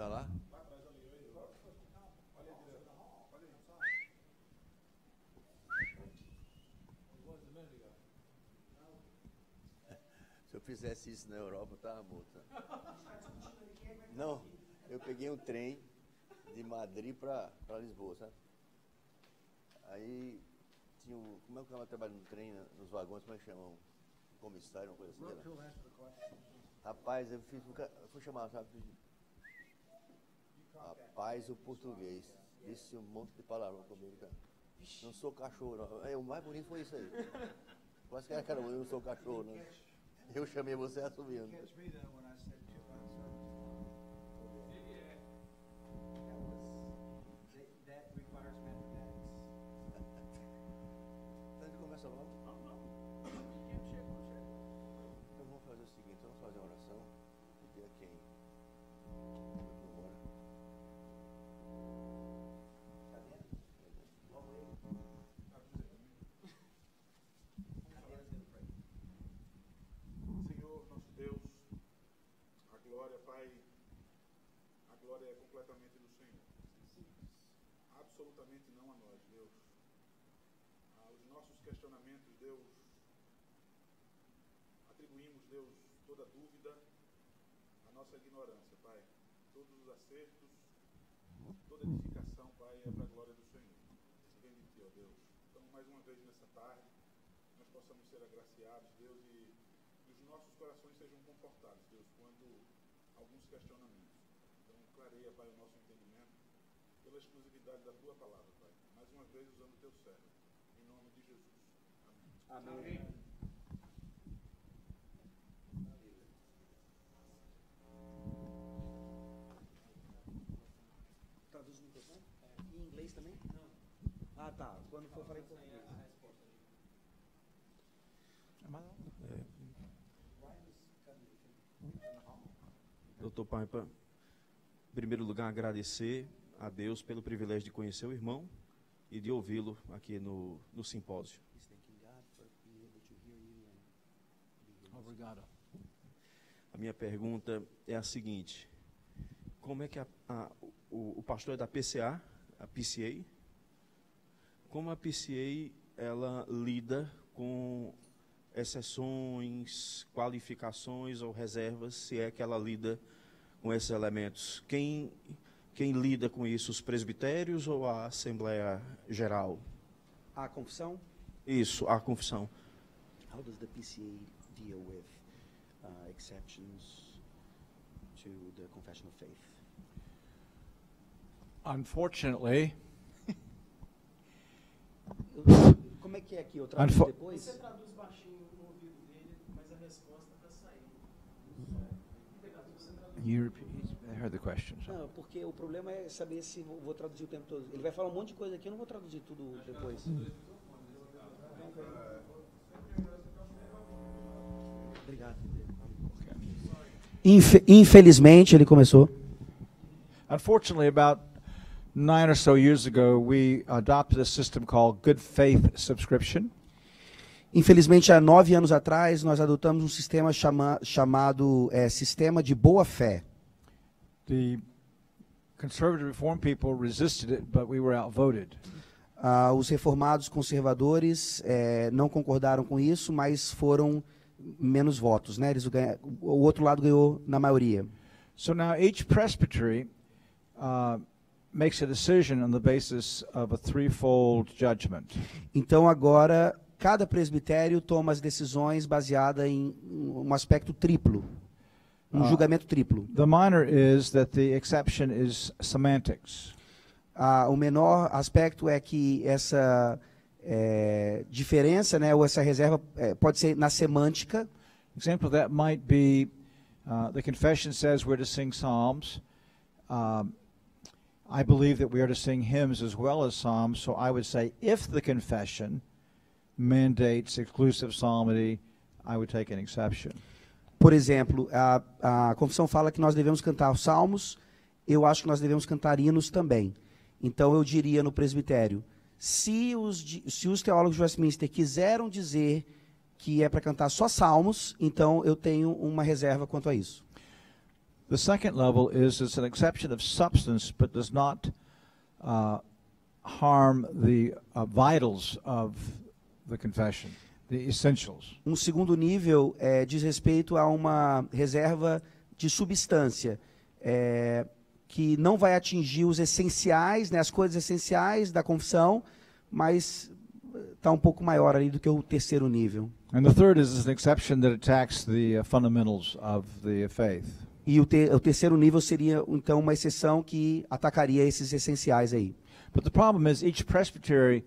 Tá lá? Se eu fizesse isso na Europa, eu tava morto. Não, eu peguei um trem de Madrid para Lisboa, sabe? Aí tinha um, como é que ela trabalha no trem, nos vagões, como é que chama? Um comissário, uma coisa assim. Rapaz, eu fui chamar, sabe? Rapaz, o português disse um monte de palavrão comigo, cara. Não sou cachorro, não. O mais bonito foi isso aí. Quase que era, cara, eu não sou cachorro, não. Eu chamei você assobiando. Então a gente começa logo? Não. Então vamos fazer o seguinte, vamos fazer uma oração. Pedir a quem? Senhor, nosso Deus, a glória, Pai, a glória é completamente do Senhor. Absolutamente não a nós, Deus. Os nossos questionamentos, Deus, atribuímos, Deus, toda dúvida à nossa ignorância, Pai. Todos os acertos, toda edificação, Pai, é para a glória do Senhor. Vem de Ti, ó Deus. Então, mais uma vez nessa tarde, nós possamos ser agraciados, Deus, e os nossos corações sejam confortados, Deus, quanto a alguns questionamentos. Então, clareia, Pai, o nosso entendimento pela exclusividade da Tua palavra, Pai. Mais uma vez, usando o Teu servo. Em nome de Jesus. Amém. Amém. Traduz no microfone? Em inglês também? Não. Ah, tá. Quando for, falei em português. Doutor Paipa, em primeiro lugar, agradecer a Deus pelo privilégio de conhecer o irmão e de ouvi-lo aqui no simpósio. Obrigado. A minha pergunta é a seguinte: como é que o pastor é da PCA, a PCA, como a PCA ela lida com exceções, qualificações ou reservas, se é que ela lida com esses elementos? Quem lida com isso, os presbitérios ou a Assembleia Geral? A confissão? Isso, a confissão. How does the PCA deal with exceptions to the confession of faith? Unfortunately, Como é que é aqui? Eu traduzo depois? Você traduz baixinho no ouvido dele, mas a resposta está saindo. I heard the question. So. Não, porque o problema é saber se vou traduzir o tempo todo. Ele vai falar um monte de coisa aqui, eu não vou traduzir tudo depois. Obrigado. Infelizmente, ele começou. Unfortunately, about 9 or so years ago, we adopted a system called Good Faith Subscription. Infelizmente, há 9 anos atrás, nós adotamos um sistema chamado Sistema de Boa Fé. The conservative reform people resisted it, but we were outvoted. Os reformados conservadores não concordaram com isso, mas foram menos votos, né? O outro lado ganhou na maioria. So now each presbytery makes a decision on the basis of a threefold judgment. Então agora cada presbitério toma as decisões baseada em um aspecto triplo, julgamento triplo. The minor is that the exception is semantics. O menor aspecto é que essa diferença, né, ou essa reserva pode ser na semântica. Example of that might be the confession says we're to sing psalms. I believe that we are to sing hymns as well as psalms, so I would say if the confession mandates exclusive psalmody, I would take an exception. Por exemplo, a confissão fala que nós devemos cantar salmos, eu acho que nós devemos cantar hinos também. Então eu diria no presbitério, se os teólogos de Westminster quiseram dizer que é para cantar só salmos, então eu tenho uma reserva quanto a isso. The second level is it's an exception of substance, but does not harm the vitals of the confession, the essentials. Um segundo nível diz respeito a uma reserva de substância, que não vai atingir os essenciais, né, as coisas essenciais da confissão, mas está um pouco maior ali do que o terceiro nível. And the third is an exception that attacks the fundamentals of the faith. E o terceiro nível seria, então, uma exceção que atacaria esses essenciais aí. But the problem is each presbytery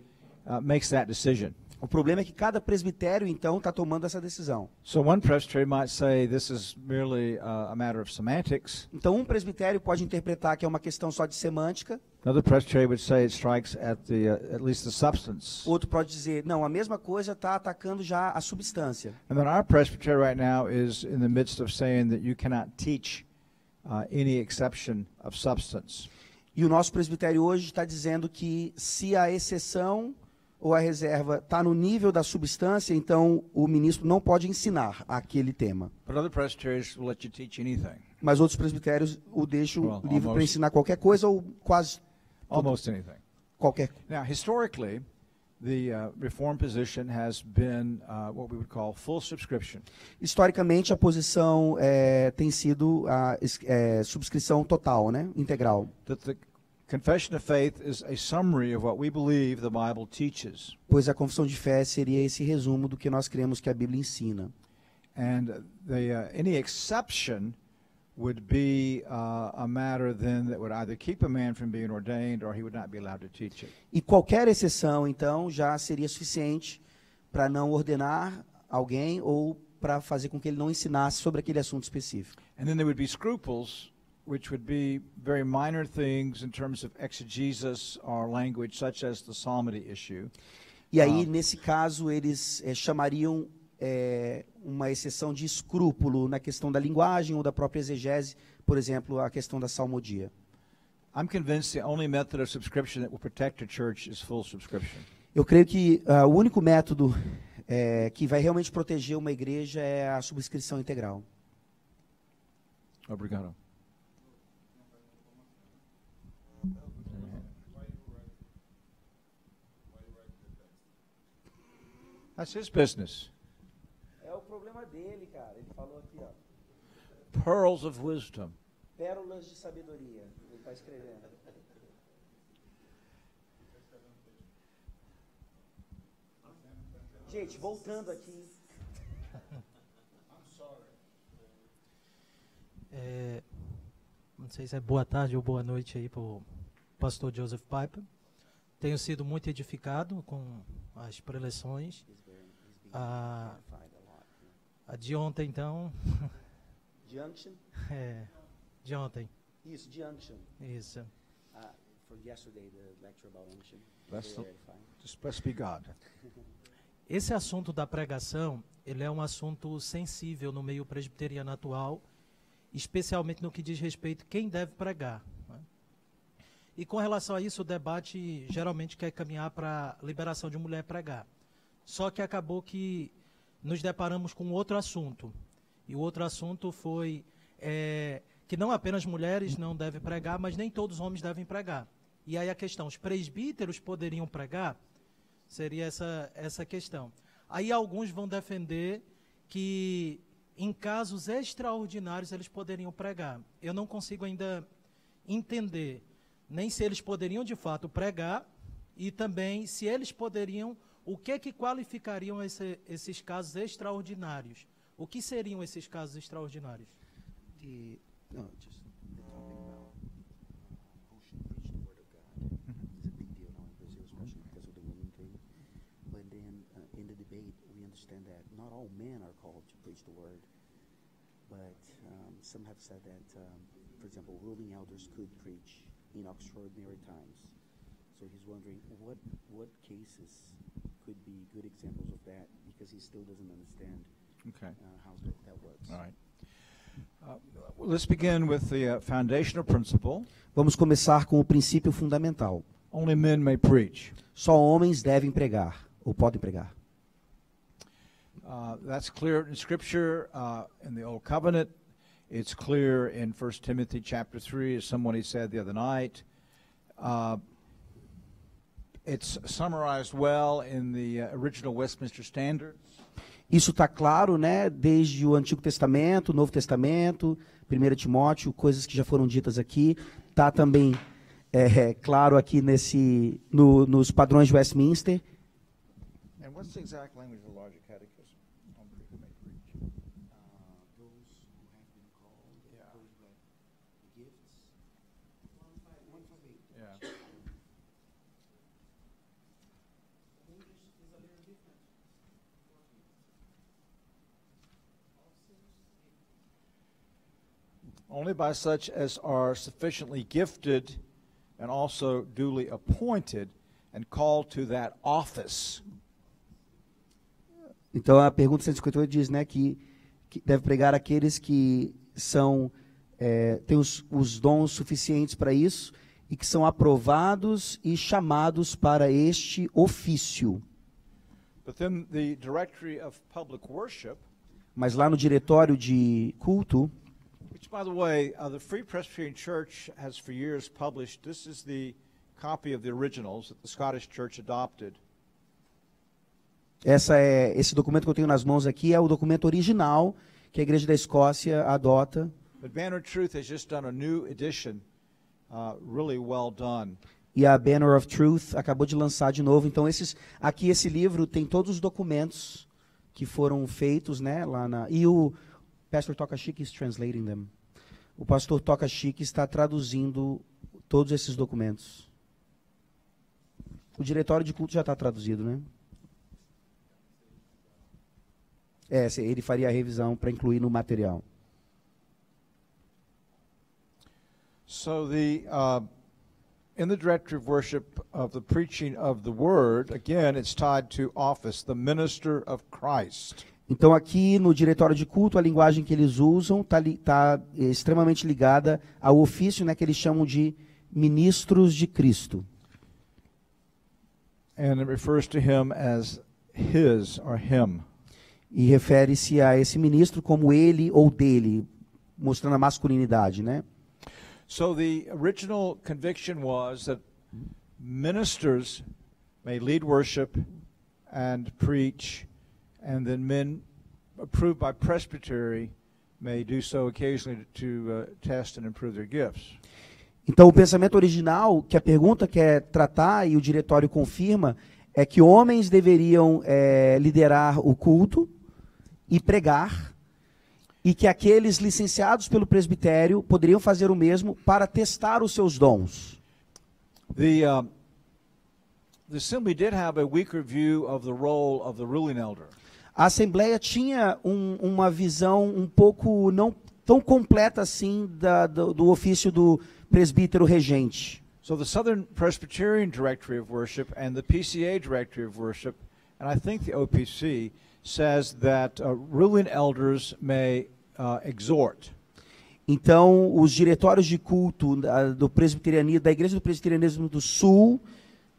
makes that decision. O problema é que cada presbitério, então, está tomando essa decisão. So one presbytery might say this is merely a matter of semantics. Então, um presbitério pode interpretar que é uma questão só de semântica. Another presbytery would say it strikes at least the substance. Outro pode dizer, não, a mesma coisa está atacando já a substância. And then our presbytery right now is in the midst of saying that you cannot teach any exception of substance. E o nosso presbitério hoje está dizendo que se a exceção ou a reserva está no nível da substância, então o ministro não pode ensinar aquele tema. But other presbyteries will let you teach anything. Mas outros presbitérios o deixam Well, livre para almost. ensinar qualquer coisa ou quase Almost anything. qualquer. Now, historically, the Reformed position has been what we would call full subscription. Historicamente, a posição tem sido a subscrição total, né, integral. That the confession of faith is a summary of what we believe the Bible teaches. Pois a confissão de fé seria esse resumo do que nós cremos que a Bíblia ensina. And any exception would be a matter then that would either keep a man from being ordained or he would not be allowed to teach it. E qualquer exceção, então, já seria suficiente para não ordenar alguém ou para fazer com que ele não ensinasse sobre aquele assunto específico. And then there would be scruples, which would be very minor things in terms of exegesis or language, such as the psalmody issue. E aí, nesse caso, eles chamariam uma exceção de escrúpulo na questão da linguagem ou da própria exegese, por exemplo, a questão da salmodia. I'm convinced the only method of subscription that will protect a church is full subscription. Eu creio que o único método que vai realmente proteger uma igreja é a subscrição integral. Obrigado. That's his business. É o problema dele, cara. Ele falou aqui, ó. Pearls of wisdom. Pérolas de sabedoria. Ele está escrevendo. Gente, voltando aqui. Não sei se é boa tarde ou boa noite aí para o pastor Joseph Piper. Tenho sido muito edificado com as preleções. A de ontem, então. Junction? De ontem. Isso, junction. Isso. For yesterday, the lecture about unction. Just blessed be God. Esse assunto da pregação, ele é um assunto sensível no meio presbiteriano atual, especialmente no que diz respeito a quem deve pregar. Né? E com relação a isso, o debate geralmente quer caminhar para a liberação de mulher pregar. Só que acabou que nos deparamos com outro assunto. E o outro assunto foi que não apenas mulheres não devem pregar, mas nem todos os homens devem pregar. E aí a questão, os presbíteros poderiam pregar? Seria essa questão. Aí alguns vão defender que em casos extraordinários eles poderiam pregar. Eu não consigo ainda entender nem se eles poderiam de fato pregar e também se eles poderiam, o que qualificariam esses casos extraordinários. O que seriam esses casos extraordinários? No, just the topic about who should preach the word of God. It's a big deal now in Brazil, especially because of the woman thing. But then in the debate, we understand that not all men are called to preach the word. But some have said that, for example, ruling elders could preach in extraordinary times. So he's wondering what cases could be good examples of that, because he still doesn't understand how that works. All right. Let's begin with the foundational principle. Vamos começar com o princípio fundamental. Only men may preach. Só homens devem pregar, ou podem pregar. That's clear in Scripture, in the Old Covenant, It's clear in 1 Timothy chapter 3, as somebody said the other night. It's summarized well in the original Westminster Standard. Isso está claro, né, desde o Antigo Testamento, o Novo Testamento, 1 Timóteo, coisas que já foram ditas aqui. Está também claro aqui nos padrões de Westminster. And what's the exact language of the larger catechism? Who may preach? Yeah. Only by such as are sufficiently gifted and also duly appointed and called to that office. Então a pergunta 158 diz, né, que deve pregar aqueles que têm os dons suficientes para isso e que são aprovados e chamados para este ofício. But then the Directory of Public Worship, mas lá no diretório de culto, which, by the way, the Free Presbyterian Church has for years published. This is the copy of the originals that the Scottish Church adopted. Esse documento que eu tenho nas mãos aqui é o documento original que a Igreja da Escócia adota. But Banner of Truth has just done a new edition, really well done. E a Banner of Truth acabou de lançar de novo. Então esse livro tem todos os documentos que foram feitos, né, e o Pastor Tokashiki is translating them. O pastor Tokashiki está traduzindo todos esses documentos. O diretório de culto já está traduzido, né? Ele faria a revisão para incluir no material. So in the directory of worship of the preaching of the word, again, it's tied to office, the minister of Christ. Então aqui no diretório de culto, a linguagem que eles usam está extremamente ligada ao ofício, né, que eles chamam de ministros de Cristo. And it refers to him as his or him. E refere-se a esse ministro como ele ou dele, mostrando a masculinidade, né? So the original conviction was that ministers may lead worship and preach, and then men approved by presbytery may do so occasionally to test and improve their gifts. Então o pensamento original, que a pergunta quer tratar e o diretório confirma, é que homens deveriam liderar o culto e pregar, e que aqueles licenciados pelo presbitério poderiam fazer o mesmo para testar os seus dons. The assembly did have a weaker view of the role of the ruling elder. A Assembleia tinha uma visão um pouco não tão completa assim do ofício do presbítero regente. So the Southern Presbyterian Directory of Worship and the PCA Directory of Worship, and I think the OPC, says that ruling elders may exhort. Então, os diretórios de culto do presbiterianismo, da Igreja do Presbiterianismo do Sul,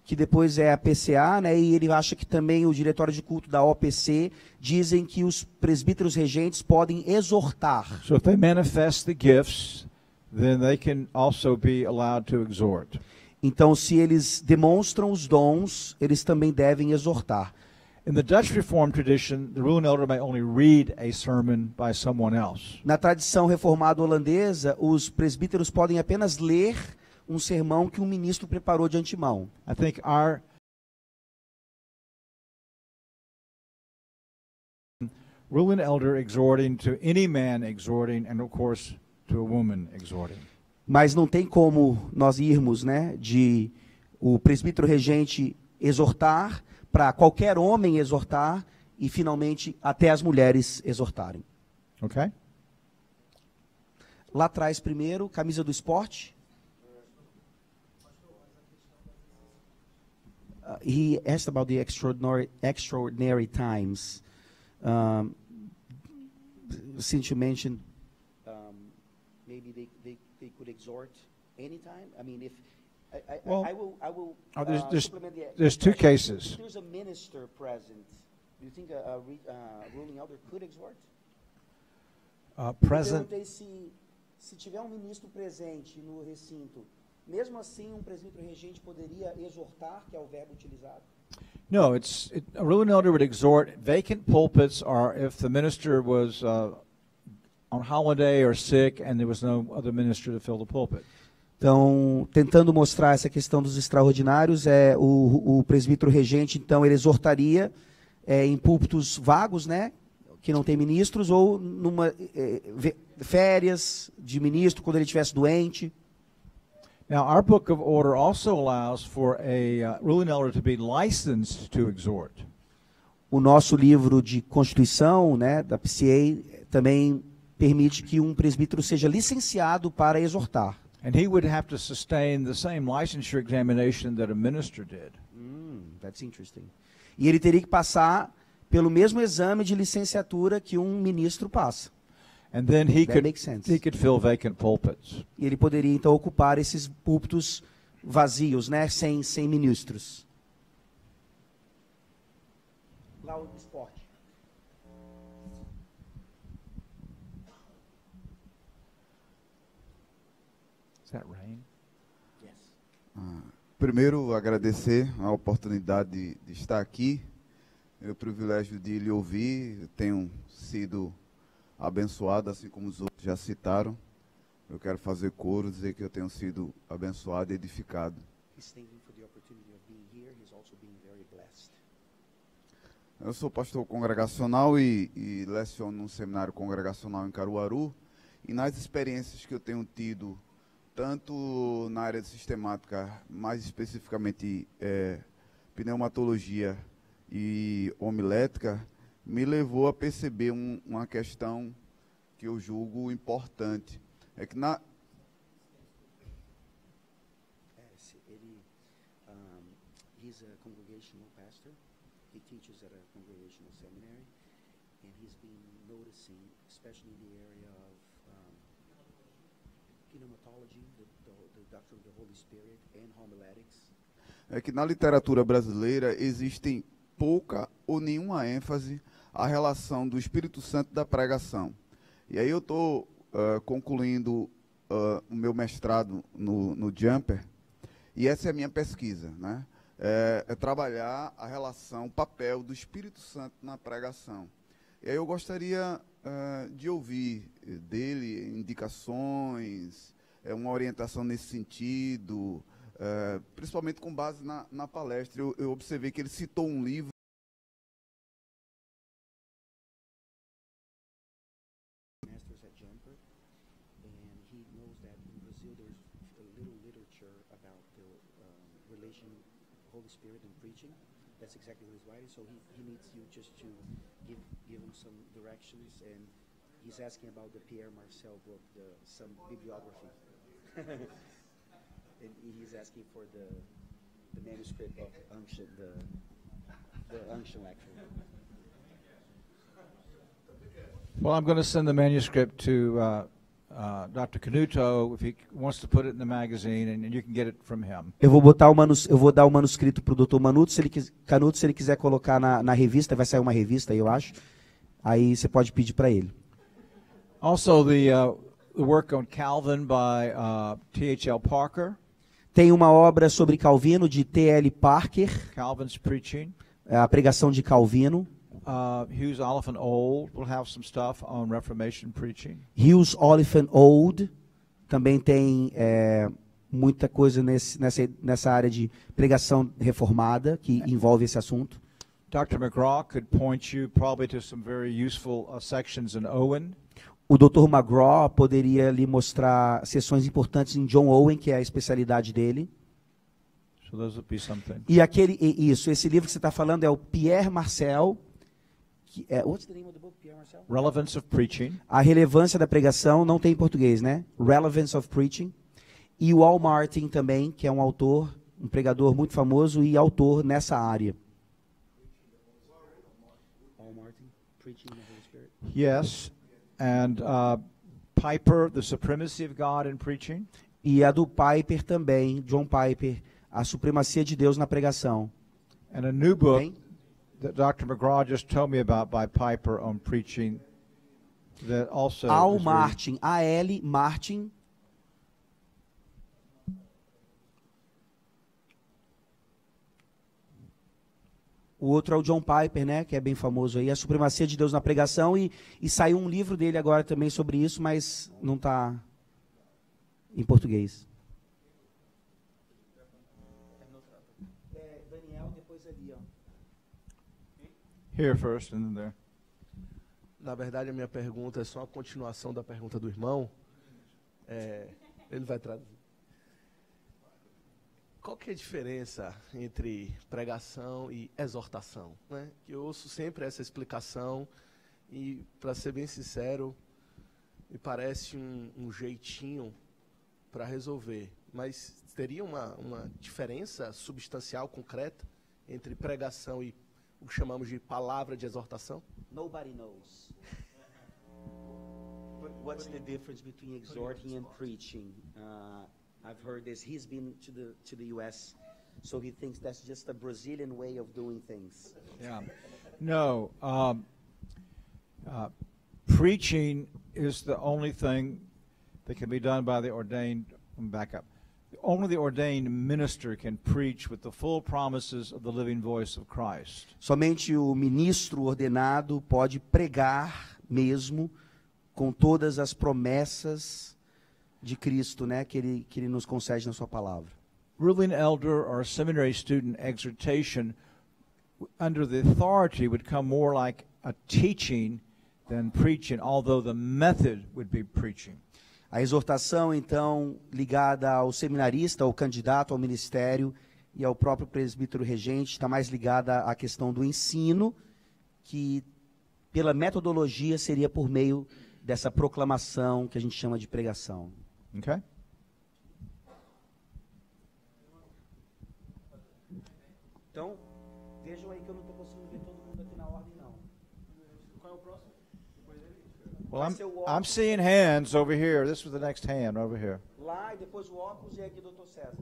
que depois é a PCA, né, e ele acha que também o diretório de culto da OPC dizem que os presbíteros regentes podem exortar. So if they manifest the gifts, then they can also be allowed to exhort. Então, se eles demonstram os dons, eles também devem exortar. In the Dutch Reformed tradition, the ruling elder may only read a sermon by someone else. Na tradição reformada holandesa, os presbíteros podem apenas ler um sermão que um ministro preparou de antemão. I think our ruling elder exhorting to any man exhorting, and of course to a woman exhorting. Mas não tem como nós irmos, né, de o presbítero regente exortar para qualquer homem exortar e finalmente até as mulheres exortarem. Okay? Lá atrás primeiro, camisa do esporte. He asked about the extraordinary times. Since you mentioned, maybe they could exhort anytime. I mean, if I will supplement there's two cases. If there's a minister present, do you think a ruling elder could exhort? Eu present. perguntei se tiver um ministro presente no recinto, mesmo assim um presbítero regente poderia exortar, que é o verbo utilizado? No, a ruling elder would exhort. Vacant pulpits are if the minister was on holiday or sick and there was no other minister to fill the pulpit. Então, tentando mostrar essa questão dos extraordinários, o presbítero regente, então, ele exortaria em púlpitos vagos, né, que não tem ministros, ou numa férias de ministro, quando ele estivesse doente. Now, our book of order also allows for a ruling elder to be licensed to exhort. O nosso livro de Constituição, né, da PCA, também permite que um presbítero seja licenciado para exortar. And he would have to sustain the same licensure examination that a minister did. That's interesting. E ele teria que passar pelo mesmo exame de licenciatura que um ministro passa. And then he That makes sense. could fill vacant pulpits. E ele poderia então ocupar esses púlpitos vazios, né, sem ministros. Lá o esporte. Is that rain? Yes. Primeiro, agradecer a oportunidade de estar aqui, o privilégio de lhe ouvir. Eu tenho sido abençoado, assim como os outros já citaram. Eu quero fazer coro, dizer que eu tenho sido abençoado e edificado. Eu sou pastor congregacional e leciono num seminário congregacional em Caruaru. E nas experiências que eu tenho tido, tanto na área de sistemática, mais especificamente pneumatologia e homilética, me levou a perceber uma questão que eu julgo importante. É que He's a congregational pastor. He teaches at a congregational seminary, and he's been noticing, especially in the area of pneumatology, the doctrine of the Holy Spirit, and homiletics. É que na literatura brasileira existem pouca ou nenhuma ênfase à relação do Espírito Santo e da pregação. E aí eu estou concluindo o meu mestrado no Jumper, e essa é a minha pesquisa, né? É trabalhar a relação, o papel do Espírito Santo na pregação. E aí eu gostaria de ouvir dele indicações, uma orientação nesse sentido, principalmente com base na palestra. Eu observei que ele citou um livro Holy Spirit and preaching. That's exactly what he's writing. So he needs you just to give him some directions, and he's asking about the Pierre Marcel book, some bibliography. And he's asking for the manuscript of Unction, the Unction lecture. Well, I'm going to send the manuscript to Dr. Canuto if he wants to put it in the magazine, and you can get it from him. Eu vou dar o manuscrito para o Dr. Canuto, se ele quiser colocar na revista, vai sair uma revista aí, eu acho. Aí você pode pedir para ele. Also, the work on Calvin by T.H.L. Parker. Tem uma obra sobre Calvino de T.L. Parker. Calvin's preaching. A pregação de Calvino. Hughes Oliphant Old will have some stuff on Reformation preaching. Hughes Oliphant Old também tem muita coisa nessa área de pregação reformada que envolve esse assunto. Dr. McGraw could point you probably to some very useful sections in Owen. O Dr. McGraw poderia lhe mostrar sessões importantes em John Owen, que é a especialidade dele. So those would be something. E esse livro que você está falando é o Pierre Marcel. What's the name of the book, Pierre Marcel? Relevance of Preaching. A relevância da pregação, não tem em português, né? Relevance of Preaching. E o Al Martin também, que é um autor, um pregador muito famoso e autor nessa área. Al Martin, Preaching the Holy Spirit. Yes, and Piper, The Supremacy of God in Preaching. E a do Piper também, John Piper, A Supremacia de Deus na Pregação. And a new book Tem? that Dr. McGraw just told me about by Piper on preaching that also Al is Martin, A-L Martin. O outro é o John Piper, né, que é bem famoso aí, A Supremacia de Deus na Pregação, e saiu um livro dele agora também sobre isso, mas não está em português. Daniel, depois ali, ó. here first and then there. Na verdade, a minha pergunta é só a continuação da pergunta do irmão. Ele vai traduzir. Qual que é a diferença entre pregação e exortação? Né? Eu ouço sempre essa explicação e, para ser bem sincero, me parece um jeitinho para resolver. Mas teria uma diferença substancial, concreta, entre pregação e o que chamamos de palavra de exortação? Nobody knows. What's the difference between exhorting and preaching? I've heard this. He's been to the U.S., so he thinks that's just a Brazilian way of doing things. Yeah. No. Preaching is the only thing that can be done by the ordained. Back up. Only the ordained minister can preach with the full promises of the living voice of Christ. Somente o ministro ordenado pode pregar mesmo com todas as promessas de Cristo, né, que ele nos concede na sua palavra. Ruling elder or seminary student exhortation under the authority would come more like a teaching than preaching, although the method would be preaching. A exortação, então, ligada ao seminarista, ao candidato ao ministério e ao próprio presbítero regente, está mais ligada à questão do ensino, que pela metodologia seria por meio dessa proclamação que a gente chama de pregação. Okay? Então, vejam aí que eu não estou conseguindo ver todo mundo aqui na ordem, não. Qual é o próximo? Well, I'm seeing hands over here. This was the next hand over here. Lá e depois o óculos e aqui o Dr. César.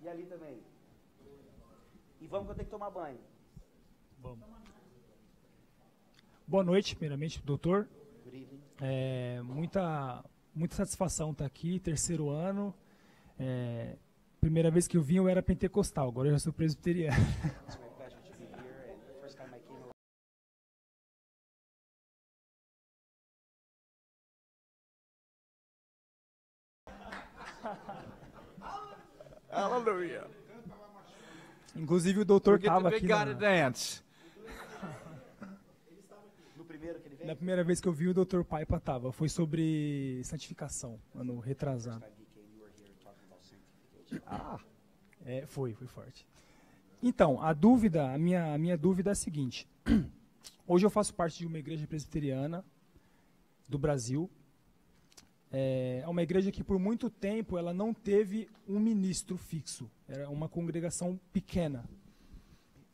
E ali também. E vamos que eu tenho que tomar banho. Vamos. Boa noite, primeiramente, doutor. Good evening. Muita satisfação estar aqui, terceiro ano. Primeira vez que eu vim eu era pentecostal, agora eu já sou presbiteriano. Hallelujah. Inclusive o doutor estava aqui dance. na primeira vez que eu vi o doutor Paipa estava. Foi sobre santificação, ano retrasado. Foi forte. Então, a minha dúvida é a seguinte. Hoje eu faço parte de uma igreja presbiteriana do Brasil. É uma igreja que por muito tempo ela não teve um ministro fixo. Era uma congregação pequena.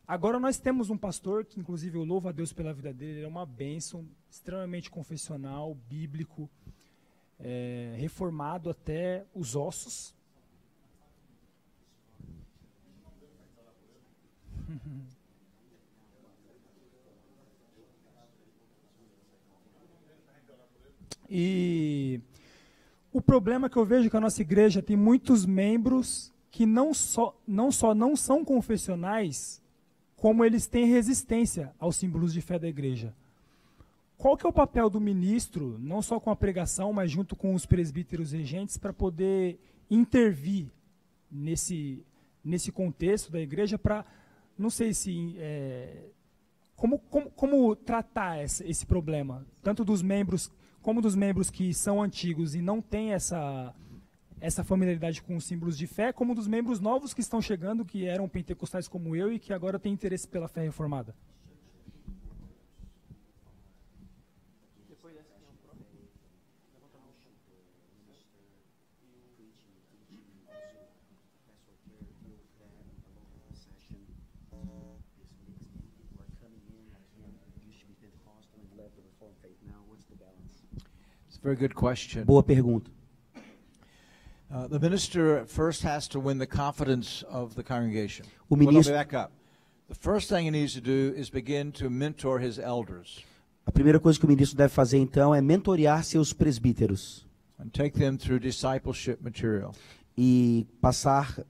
Agora nós temos um pastor que, inclusive, eu louvo a Deus pela vida dele. Ele é uma bênção, extremamente confessional, bíblico, reformado até os ossos. E o problema que eu vejo é que a nossa igreja tem muitos membros que não só não são confessionais, como eles têm resistência aos símbolos de fé da igreja. Qual que é o papel do ministro, não só com a pregação, mas junto com os presbíteros regentes, para poder intervir nesse contexto da igreja, para, não sei se... Como tratar esse problema, tanto dos membros como dos membros que são antigos e não têm essa familiaridade com os símbolos de fé, como dos membros novos que estão chegando, que eram pentecostais como eu e que agora têm interesse pela fé reformada. Very good question. Boa pergunta. The minister first has to win the confidence of the congregation. O Well, let me ministro, back up. The first thing he needs to do is begin to mentor his elders. A primeira coisa que o ministro deve fazer, então, é mentorear seus presbíteros and take them through discipleship material. e passar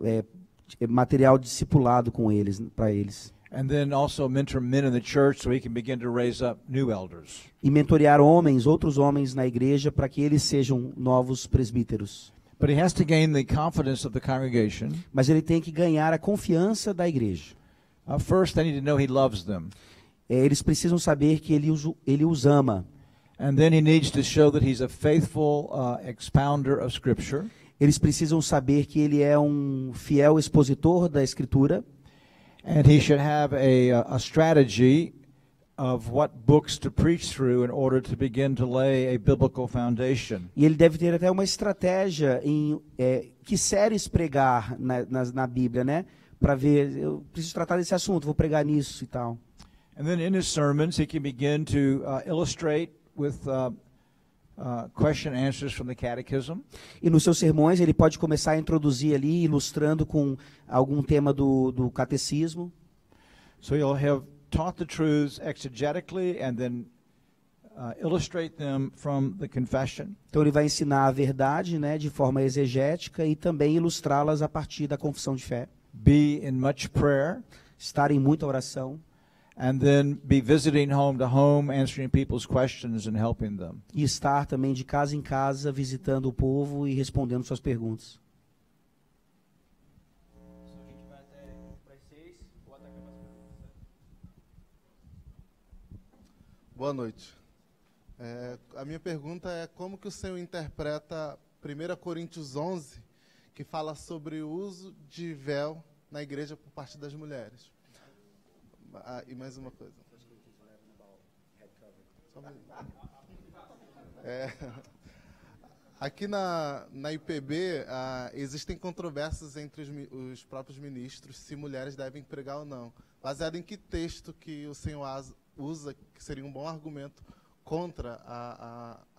material discipulado com eles, para eles. And then also mentor men in the church so he can begin to raise up new elders. E mentorear outros homens na igreja, para que eles sejam novos presbíteros. But he has to gain the confidence of the congregation. Mas ele tem que ganhar a confiança da igreja. First, they need to know he loves them. Eles precisam saber que ele os ama. And then he needs to show that he's a faithful expounder of Scripture. Eles precisam saber que ele é um fiel expositor da Escritura. And he should have a strategy of what books to preach through in order to begin to lay a biblical foundation. E ele deve ter até uma estratégia em que séries pregar na Bíblia, né? Para ver, eu preciso tratar desse assunto, vou pregar nisso e tal. And then in his sermons, he can begin to illustrate with question and answers from the catechism. E nos seus sermões ele pode começar a introduzir ali, ilustrando com algum tema do catecismo. So he'll have taught the truths exegetically and then illustrate them from the confession. Então ele vai ensinar a verdade, né, de forma exegética e também ilustrá-las a partir da confissão de fé. Be in much prayer. Estar em muita oração. And then be visiting home to home, answering people's questions and helping them. E estar também de casa em casa, visitando o povo e respondendo suas perguntas. Boa noite. A minha pergunta é como que o senhor interpreta 1 Coríntios 11, que fala sobre o uso de véu na igreja por parte das mulheres. E mais uma coisa. Aqui na IPB existem controvérsias entre os próprios ministros se mulheres devem pregar ou não. Baseado em que texto que o senhor usa que seria um bom argumento contra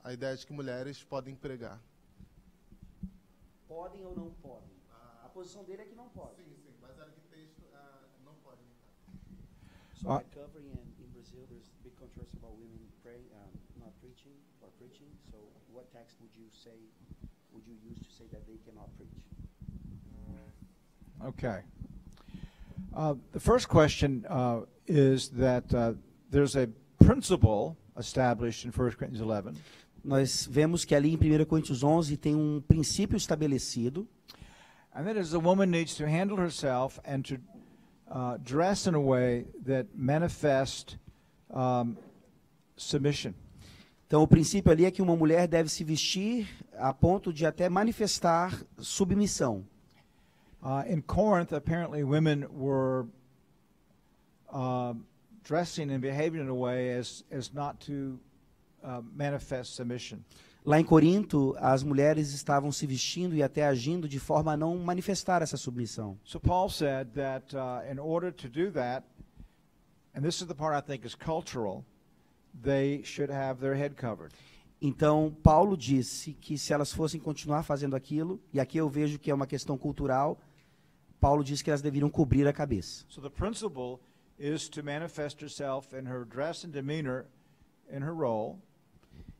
a ideia de que mulheres podem pregar? Podem ou não podem? A posição dele é que não podem. Sim. Baseado em que texto não podem. So at covering in Brazil, there's big controversy about women not preaching or preaching. So what text would you use to say that they cannot preach? Okay. The first question is that there's a principle established in 1 Corinthians 11. Nós vemos que ali em 1 Coríntios 11 tem um princípio estabelecido. And that is, the woman needs to handle herself and to dress in a way that manifests submission. Então o princípio ali é que uma mulher deve se vestir a ponto de até manifestar submissão. In Corinth, apparently women were dressing and behaving in a way as not to manifest submission. Lá em Corinto, as mulheres estavam se vestindo e até agindo de forma a não manifestar essa submissão. So Paul said that in order to do that, and this is the part I think is cultural, they should have their head covered. Então, Paulo disse que se elas fossem continuar fazendo aquilo, e aqui eu vejo que é uma questão cultural, Paulo disse que elas deveriam cobrir a cabeça. So the principle is to manifest herself in her dress and demeanor in her role.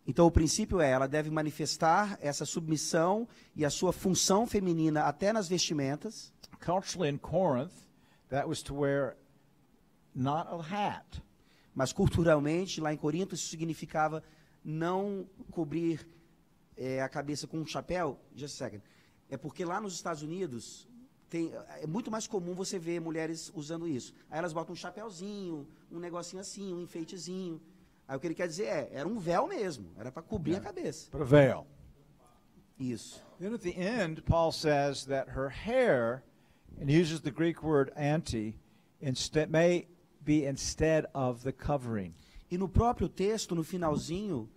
Então o princípio ela deve manifestar essa submissão e a sua função feminina até nas vestimentas. Culturally in Corinth, that was to wear not a hat. Mas culturalmente lá em Corinto isso significava não cobrir a cabeça com um chapéu. Just a second. É porque lá nos Estados Unidos é muito mais comum você ver mulheres usando isso. Aí elas botam um chapéuzinho, um negocinho assim, um enfeitezinho. Aí o que ele quer dizer era um véu mesmo, era para cobrir a cabeça. But a veil. Isso. Then at the end, Paul says that her hair, and he uses the Greek word may be instead of the covering. E no próprio texto, no finalzinho,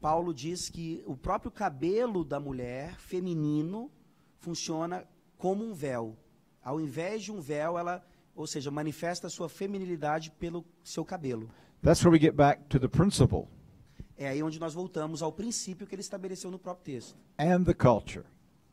Paulo diz que o próprio cabelo da mulher, feminino, funciona como um véu. Ao invés de um véu, ela, ou seja, manifesta a sua feminilidade pelo seu cabelo. That's where we get back to the principle. É aí onde nós voltamos ao princípio que ele estabeleceu no próprio texto. And the culture.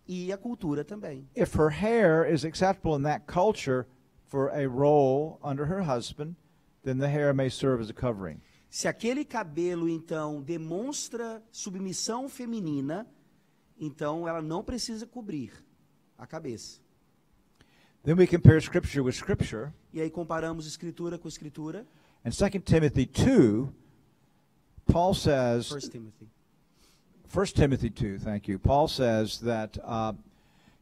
E a cultura também. If her hair is acceptable in that culture for a role under her husband, then the hair may serve as a covering. Se aquele cabelo, então, demonstra submissão feminina, então ela não precisa cobrir a cabeça. Then we compare Scripture with Scripture. E aí comparamos Escritura com Escritura. In 2 Timothy 2, Paul says, 1 Timothy. 1 Timothy 2, thank you. Paul says that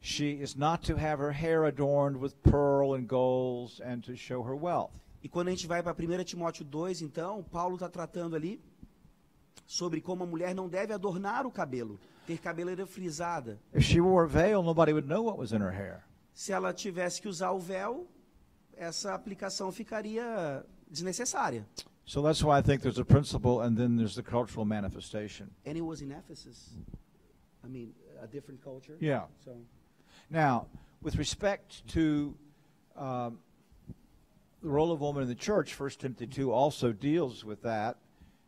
she is not to have her hair adorned with pearl and gold and to show her wealth. E quando a gente vai para 1 Timóteo 2, então, Paulo está tratando ali sobre como a mulher não deve adornar o cabelo, ter cabeleira frisada. If she wore a veil, nobody would know what was in her hair. Se ela tivesse que usar o véu, essa aplicação ficaria desnecessária. So that's why I think there's a principle and then there's the cultural manifestation. And it was in Ephesus. I mean, a different culture. Yeah. So, Now, with respect to the role of woman in the church, 1 Timothy 2 also deals with that.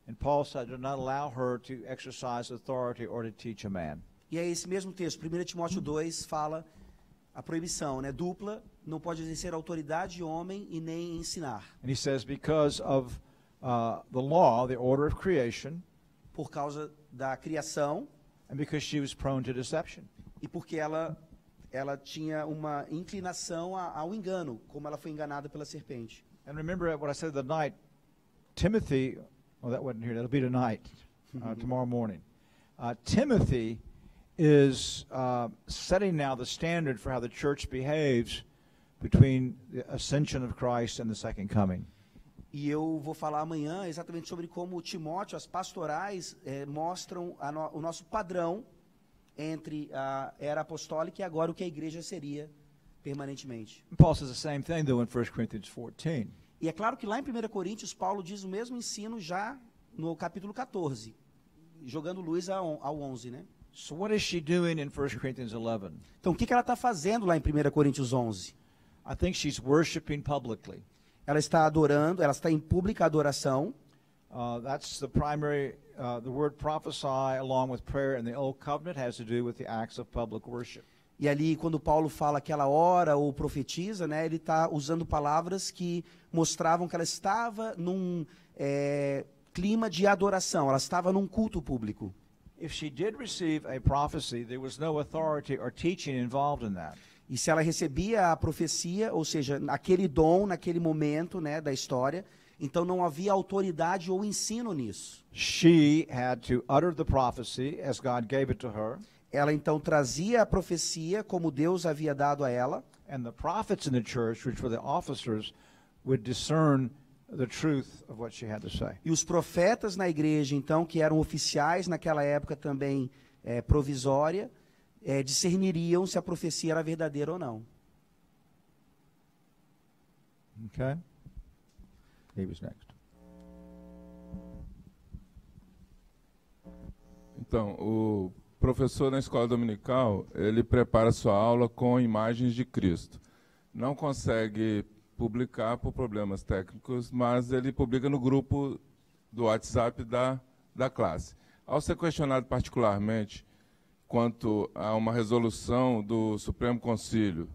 And Paul said, do not allow her to exercise authority or to teach a man. e é esse mesmo texto, 1 Timóteo 2 fala a proibição, né, dupla, não pode exercer autoridade de homem e nem ensinar. And he says, because of the law, the order of creation, Por causa da criação and because she was prone to deception. e porque ela tinha uma inclinação ao engano, como ela foi enganada pela serpente. And remember what I said the night, Timothy, well, that wasn't here, that'll be tonight, tomorrow morning. Timothy is setting now the standard for how the church behaves between the ascension of Christ and the second coming. E eu vou falar amanhã exatamente sobre como Timóteo, as pastorais, mostram o nosso padrão entre a era apostólica e agora o que a igreja seria permanentemente. And Paul says the same thing, though, in 1 Corinthians 14. E é claro que lá em 1 Coríntios, Paulo diz o mesmo ensino já no capítulo 14, jogando luz ao 11, né? So what is she doing in 1 Corinthians 11? Então, o que ela está fazendo lá em 1 Coríntios 11? I think she's worshiping publicly. Ela está adorando, ela está em pública adoração. That's the primary, the word prophesy along with prayer in the Old Covenant has to do with the acts of public worship. E ali, quando Paulo fala que ela ora ou profetiza, né, ele está usando palavras que mostravam que ela estava num clima de adoração, ela estava num culto público. If she did receive a prophecy, there was no authority or teaching involved in that. E se ela recebia a profecia, ou seja, aquele dom, naquele momento, né, da história, então não havia autoridade ou ensino nisso. She had to utter the prophecy as God gave it to her. Ela então trazia a profecia como Deus havia dado a ela. And the prophets in the church, which were the officers, would discern the truth of what she had to say. E os profetas na igreja, então, que eram oficiais naquela época também provisória, discerniriam se a profecia era verdadeira ou não. Okay? He was next. Então, o professor na escola dominical, ele prepara sua aula com imagens de Cristo. Não consegue publicar por problemas técnicos, mas ele publica no grupo do WhatsApp da classe. Ao ser questionado particularmente quanto a uma resolução do Supremo Concílio,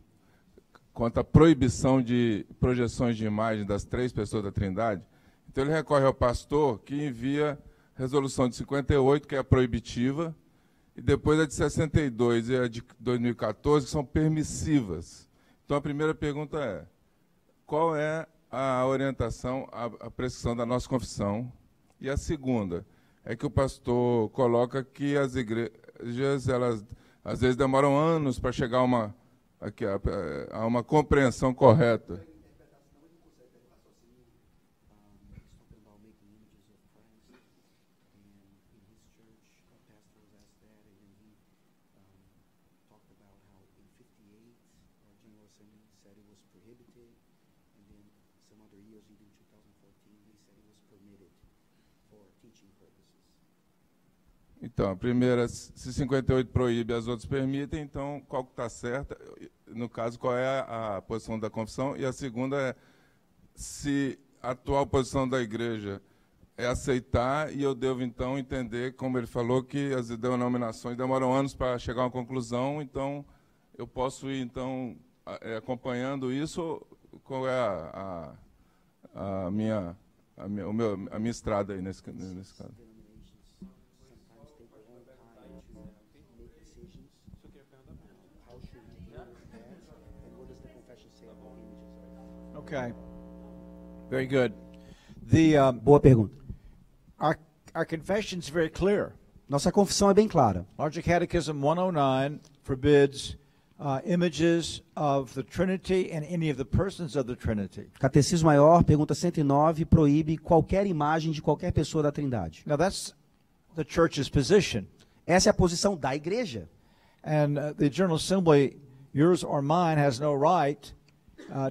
quanto à proibição de projeções de imagem das 3 pessoas da Trindade, então ele recorre ao pastor que envia a resolução de 58, que é a proibitiva, e depois a de 62 e a de 2014, que são permissivas. Então a primeira pergunta é: qual é a orientação, a prescrição da nossa confissão? E a segunda é que o pastor coloca que as igrejas, elas às vezes demoram anos para chegar a uma compreensão correta. Então, a primeira, se 58 proíbe, as outras permitem, então qual que está certa? No caso, qual é a posição da confissão? E a segunda é se a atual posição da igreja é aceitar, e eu devo, então, entender, como ele falou, que as denominações demoram anos para chegar a uma conclusão, então eu posso ir, então, acompanhando isso? Qual é a minha a minha estrada aí nesse caso. Okay. Very good. Boa pergunta. Our confession is very clear. Nossa confissão é bem clara. Larger Catechism 109 forbids images of the Trinity and any of the persons of the Trinity. Catecismo Maior, pergunta 109, proíbe qualquer imagem de qualquer pessoa da Trindade. Now that's the church's position. Essa é a posição da igreja. And the General Assembly, yours or mine, has no right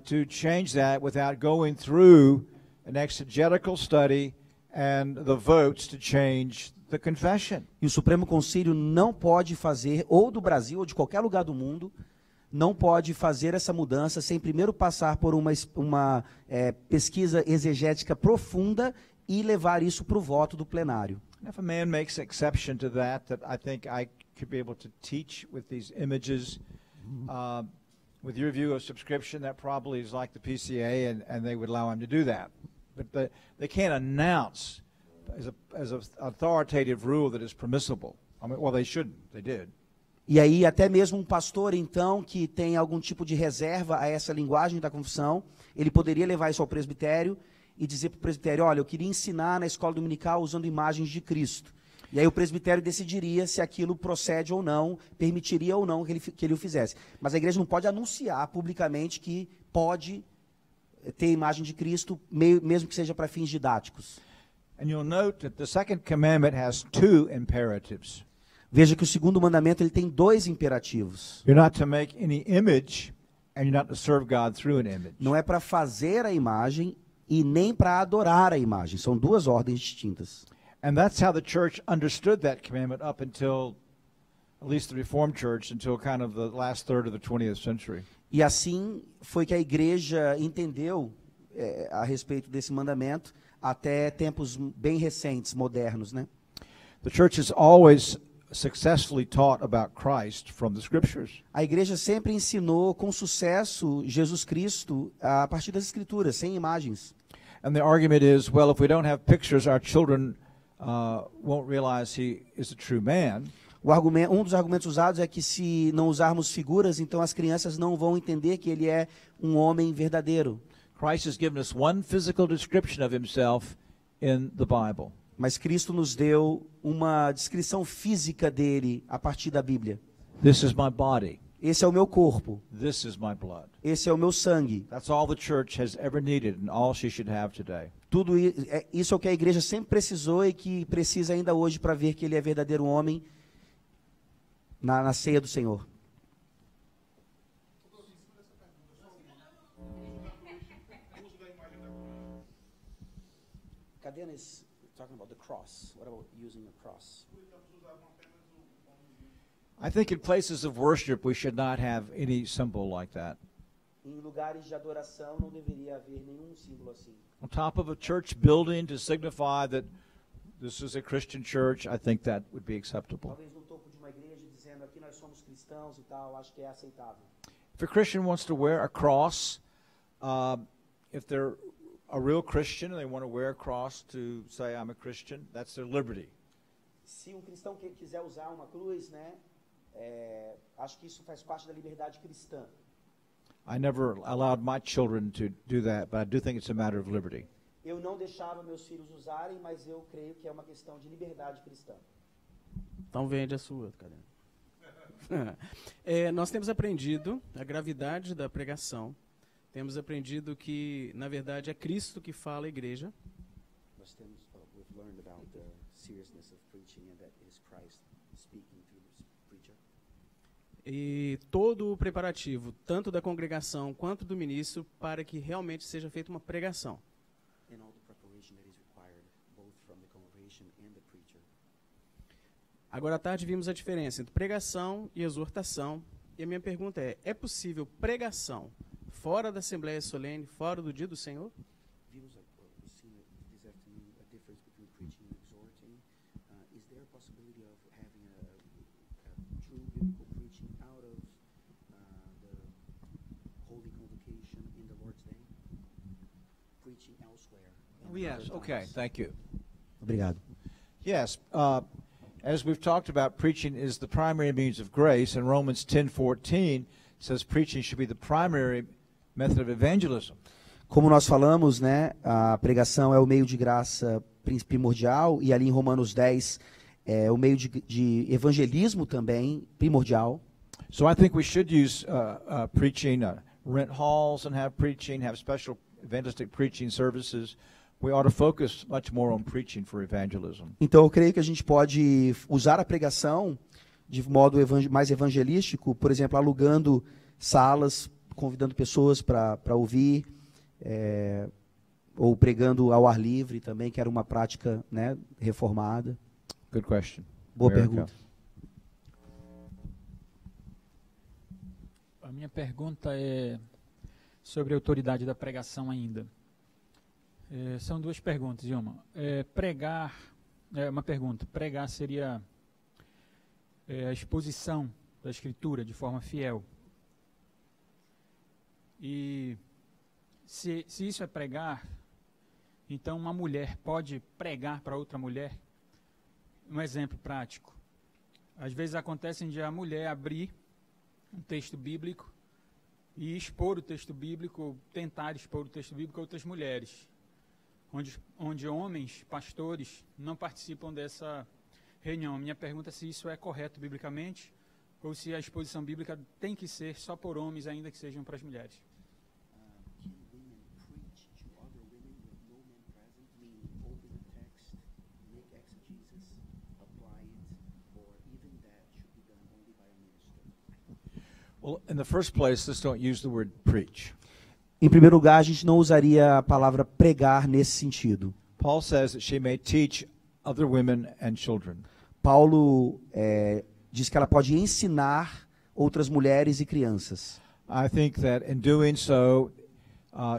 to change that without going through an exegetical study and the votes to change the confession. E o Supremo Concílio não pode fazer, ou do Brasil ou de qualquer lugar do mundo, não pode fazer essa mudança sem primeiro passar por uma pesquisa exegética profunda e levar isso para o voto do plenário. If a man makes exception to that I think I could be able to teach with these images, with your view of subscription, that probably is like the PCA, and they would allow him to do that. But they can't announce as an authoritative rule that is permissible. I mean, well, they shouldn't. They did. E aí até mesmo um pastor, então, que tem algum tipo de reserva a essa linguagem da confissão, ele poderia levar isso ao presbitério e dizer para o presbitério, olha, eu queria ensinar na escola dominical usando imagens de Cristo. E aí o presbitério decidiria se aquilo procede ou não, permitiria ou não que ele o fizesse. Mas a igreja não pode anunciar publicamente que pode ter imagem de Cristo, mesmo que seja para fins didáticos. And you'll note that the second commandment has two imperatives. Veja que o segundo mandamento ele tem dois imperativos. You're not to make any image, and you're not to serve God through an image. Não é para fazer a imagem e nem para adorar a imagem. São duas ordens distintas. And that's how the church understood that commandment up until, at least the Reformed Church, until kind of the last third of the 20th century. E assim foi que a igreja entendeu a respeito desse mandamento até tempos bem recentes, modernos, né? The church has always successfully taught about Christ from the scriptures. A igreja sempre ensinou com sucesso Jesus Cristo a partir das escrituras, sem imagens. And the argument is, well, if we don't have pictures, our children won't realize he is a true man. Um dos argumentos usados é que se não usarmos figuras, então as crianças não vão entender que ele é um homem verdadeiro. Christ has given us one physical description of himself in the Bible. Mas Cristo nos deu uma descrição física dele a partir da Bíblia. This is my body. Esse é o meu corpo. This is my blood. Esse é o meu sangue. That's all the church has ever needed and all she should have today. Tudo isso é o que a igreja sempre precisou e que precisa ainda hoje para ver que ele é verdadeiro homem na ceia do Senhor. Cadê nesse talking about the cross? What about using a cross? I think in places of worship we should not have any symbol like that. Em lugares de adoração não deveria haver nenhum símbolo assim. On top of a church building to signify that this is a Christian church, I think that would be acceptable. Talvez no topo de uma igreja dizendo aqui nós somos cristãos e tal, acho que é aceitável. If a Christian wants to wear a cross, if they're a real Christian and they want to wear a cross to say I'm a Christian, that's their liberty. Se cristão quiser usar uma cruz, né, acho que isso faz parte da liberdade cristã. I never allowed my children to do that, but I do think it's a matter of liberty. Eu não deixava meus filhos usarem, mas eu creio que é uma questão de liberdade cristã. Então vende a sua, cadê? Nós temos aprendido a gravidade da pregação. Temos aprendido que, na verdade, é Cristo que fala à igreja. Nós temos we've learned about the seriousness of preaching and that it is Christ speaking through the preacher. E todo o preparativo, tanto da congregação quanto do ministro, para que realmente seja feita uma pregação. And all the preparation that is required both from the congregation and the preacher. Agora à tarde vimos a diferença entre pregação e exortação. E a minha pergunta é possível pregação fora da Assembleia Solene, fora do dia do Senhor? Vimos this afternoon a difference between preaching and exhorting. Is there a possibility of having a true biblical preaching out of the Holy Convocation in the Lord's Day? Preaching elsewhere Yes, okay, thank you. Obrigado. Yes, as we've talked about, preaching is the primary means of grace, and Romans 10:14 says preaching should be the primary method of evangelism. Como nós falamos, né, a pregação é o meio de graça primordial, e ali em Romanos 10 é o meio de evangelismo também primordial. So I think we should use preaching, rent halls and have preaching, have special evangelistic preaching services. We ought to focus much more on preaching for evangelism. Então eu creio que a gente pode usar a pregação de modo mais evangelístico, por exemplo, alugando salas, convidando pessoas para ouvir, ou pregando ao ar livre também, que era uma prática, né, reformada. Good question. Boa America. pergunta. A minha pergunta é sobre a autoridade da pregação ainda. São duas perguntas, uma. Uma pergunta. Pregar seria a exposição da Escritura de forma fiel. E se isso é pregar, então uma mulher pode pregar para outra mulher? Um exemplo prático. Às vezes acontece de a mulher abrir um texto bíblico e expor o texto bíblico, tentar expor o texto bíblico a outras mulheres, onde homens, pastores, não participam dessa reunião. Minha pergunta é se isso é correto biblicamente ou se a exposição bíblica tem que ser só por homens, ainda que sejam para as mulheres. Well, in the first place, let's don't use the word preach. Em primeiro lugar, a gente não usaria a palavra pregar nesse sentido. Paul says that she may teach other women and children. Paulo diz que ela pode ensinar outras mulheres e crianças. I think that in doing so,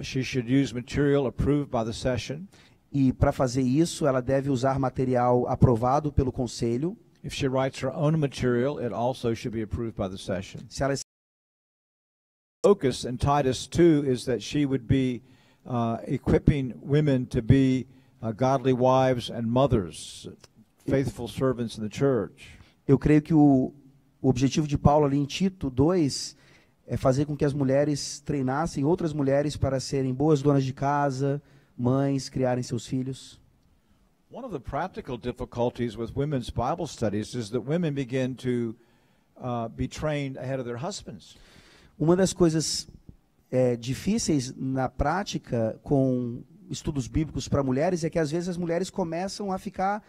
she should use material approved by the session. E para fazer isso, ela deve usar material aprovado pelo conselho. If she writes her own material, it also should be approved by the session. Se ela focus in Titus 2 is that she would be equipping women to be godly wives and mothers, faithful servants in the church. Eu creio que o objetivo de Paulo ali em Tito 2 é fazer com que as mulheres treinassem outras mulheres para serem boas donas de casa, mães, criarem seus filhos. One of the practical difficulties with women's Bible studies is that women begin to be trained ahead of their husbands. Uma das coisas difíceis na prática com estudos bíblicos para mulheres é que às vezes as mulheres começam a ficar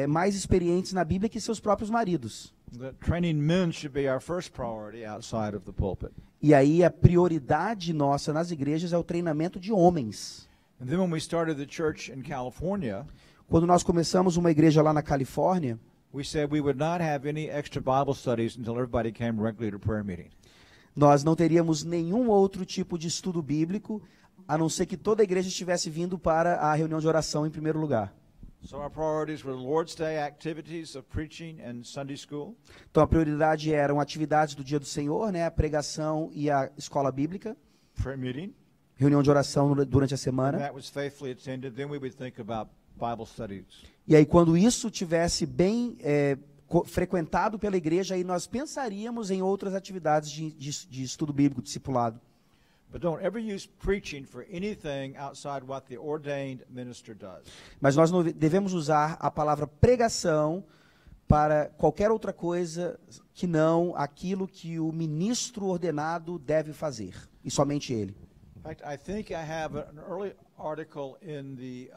mais experientes na Bíblia que seus próprios maridos. Training men should be our first priority outside of the pulpit. E aí a prioridade nossa nas igrejas é o treinamento de homens. And then when we started the church in California, quando nós começamos uma igreja lá na Califórnia, we said we would not have any extra Bible studies until everybody came regularly to prayer meeting. Nós não teríamos nenhum outro tipo de estudo bíblico, a não ser que toda a igreja estivesse vindo para a reunião de oração em primeiro lugar. So our priorities were Lord's Day activities of preaching and Sunday school. Então a prioridade eram atividades do Dia do Senhor, né, a pregação e a escola bíblica. Prayer meeting. Reunião de oração durante a semana. That was faithfully attended. Then we would think about Bible studies. E aí quando isso tivesse bem frequentado pela igreja, aí nós pensaríamos em outras atividades de estudo bíblico, discipulado. But don't ever use preaching for anything outside what the ordained minister does. Mas nós não devemos usar a palavra pregação para qualquer outra coisa que não aquilo que o ministro ordenado deve fazer, e somente ele. In fact, I think I have an early article in the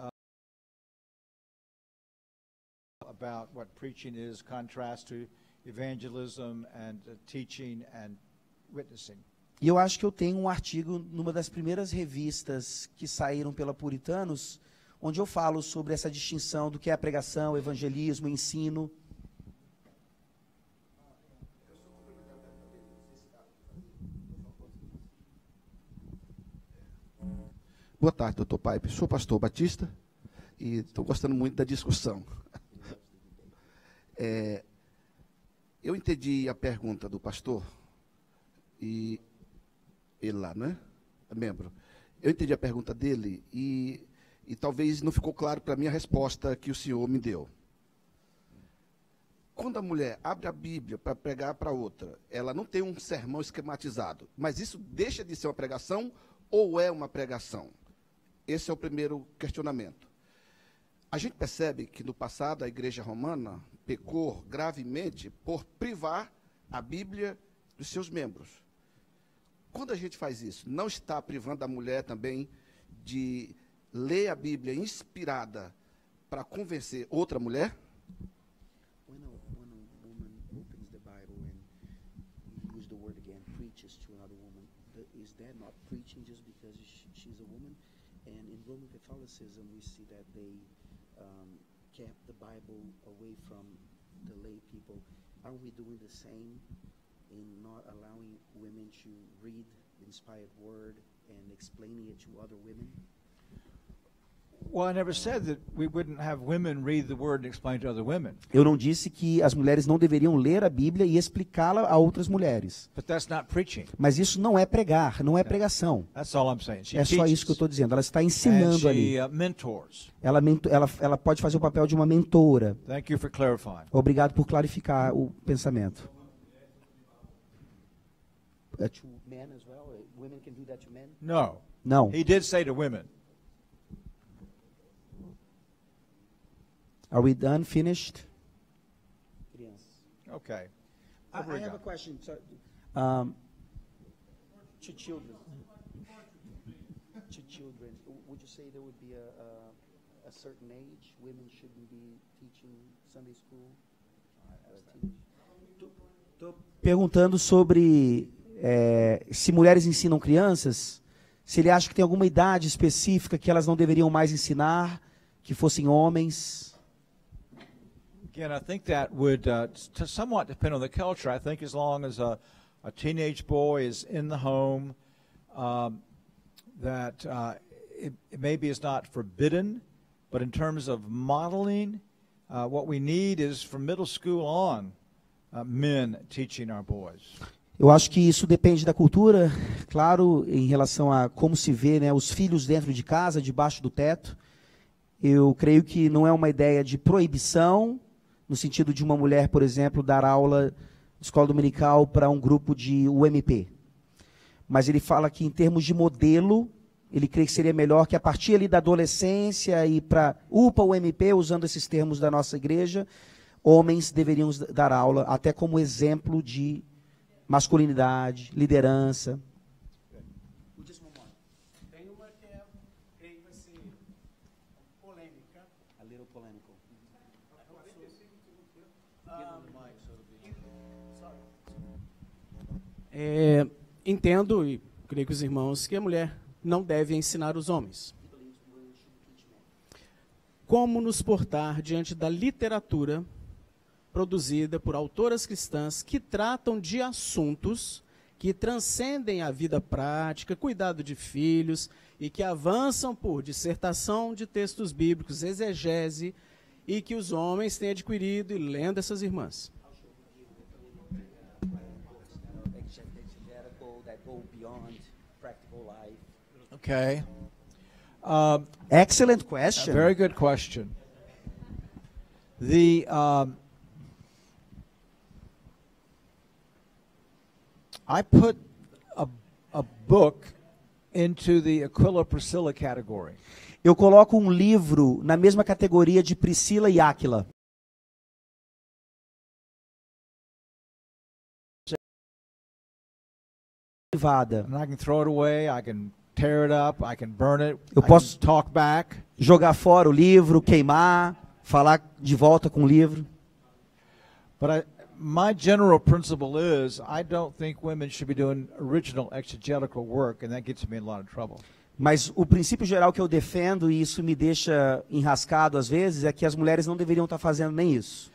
about what preaching is, contrast to evangelism and teaching and witnessing. E eu acho que eu tenho um artigo numa das primeiras revistas que saíram pela Puritanos, onde eu falo sobre essa distinção do que é a pregação, evangelismo, ensino. Boa tarde, doutor Paipe. Sou pastor Batista e estou gostando muito da discussão. Eu entendi a pergunta do pastor, e ele lá, não é? Membro. Eu entendi a pergunta dele, e e talvez não ficou claro para mim a resposta que o senhor me deu. Quando a mulher abre a Bíblia para pregar para outra, ela não tem um sermão esquematizado, mas isso deixa de ser uma pregação ou é uma pregação? Esse é o primeiro questionamento. A gente percebe que no passado a Igreja Romana pecou gravemente por privar a Bíblia dos seus membros. Quando a gente faz isso, não está privando a mulher também de ler a Bíblia inspirada para convencer outra mulher? When a woman opens the Bible and use the word again, preaches to another woman, is that not preaching just because she's a woman? And in Roman Catholicism, we see that they kept the Bible away from the lay people. Are we doing the same in not allowing women to read the inspired word and explaining it to other women? Well, I never said that we wouldn't have women read the word and explain to other women. Eu não disse que as mulheres não deveriam ler a Bíblia e explicá-la a outras mulheres. But that's not preaching. Mas isso não é pregar, não é pregação. That's all I'm saying. She É só teaches. isso que eu estou dizendo. Ela está And ensinando ali. she mentors. Ela pode fazer o papel de uma mentora. Thank you for clarifying. Obrigado por clarificar o pensamento. To men as well? Women can do that to men? No. Não. He did say to women. Are we done? Finished? Okay. I have a question. To children. To children. Would you say there would be a certain age women shouldn't be teaching Sunday school? Estou perguntando sobre se mulheres ensinam crianças, se ele acha que tem alguma idade específica que elas não deveriam mais ensinar, que fossem homens. Again, I think that would somewhat depend on the culture. I think as long as a teenage boy is in the home, that it maybe is not forbidden, but in terms of modeling, what we need is from middle school on, men teaching our boys. Eu acho que isso depende da cultura, claro, em relação a como se vê, né, os filhos dentro de casa, debaixo do teto. Eu creio que não é uma ideia de proibição, no sentido de uma mulher, por exemplo, dar aula de escola dominical para um grupo de UMP. Mas ele fala que, em termos de modelo, ele crê que seria melhor que, a partir ali da adolescência e para UPA, UMP, usando esses termos da nossa igreja, homens deveriam dar aula, até como exemplo de masculinidade, liderança. Tem uma que creio que vai ser polêmica. A little polemical. Entendo, e creio que os irmãos, que a mulher não deve ensinar os homens. Como nos portar diante da literatura produzida por autoras cristãs que tratam de assuntos que transcendem a vida prática, cuidado de filhos, e que avançam por dissertação de textos bíblicos, exegese, e que os homens têm adquirido e lendo essas irmãs. Okay. Excellent question. A very good question. The I put a book into the Aquila Priscilla category. Eu coloco um livro na mesma categoria de Priscila e Áquila. Privada. And I can throw it away, I can tear it up, I can burn it, Eu I posso can talk back. Jogar fora o livro, queimar, falar de volta com o livro. But my general principle is I don't think women should be doing original exegetical work, and that gets me in a lot of trouble. Mas o princípio geral que eu defendo, e isso me deixa enrascado às vezes, é que as mulheres não deveriam estar fazendo nem isso.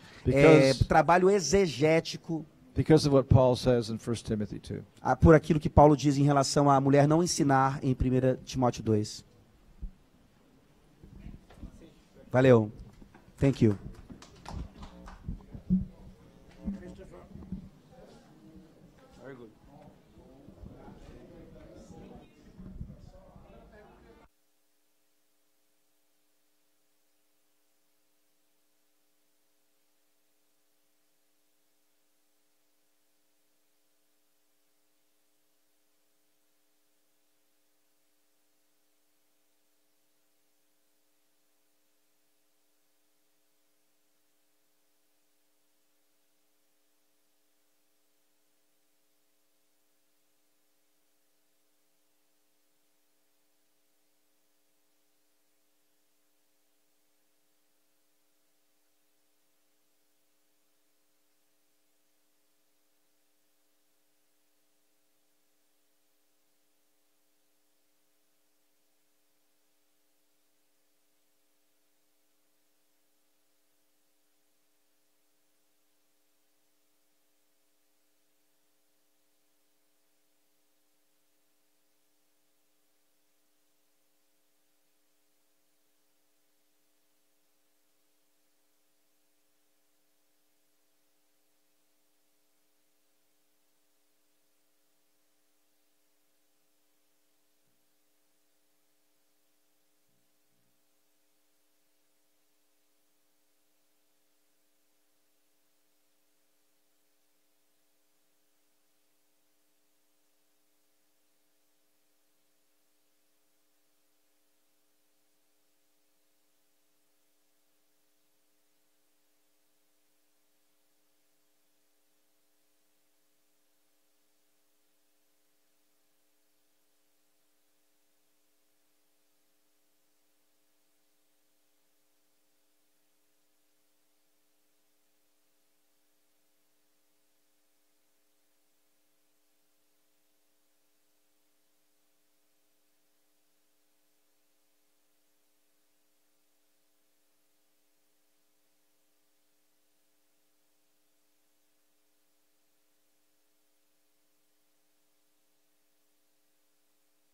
Trabalho exegético. Because of what Paul says in 1 Timothy 2. Por aquilo que Paulo diz em relação à mulher não ensinar em 1 Timóteo 2. Valeu. Thank you.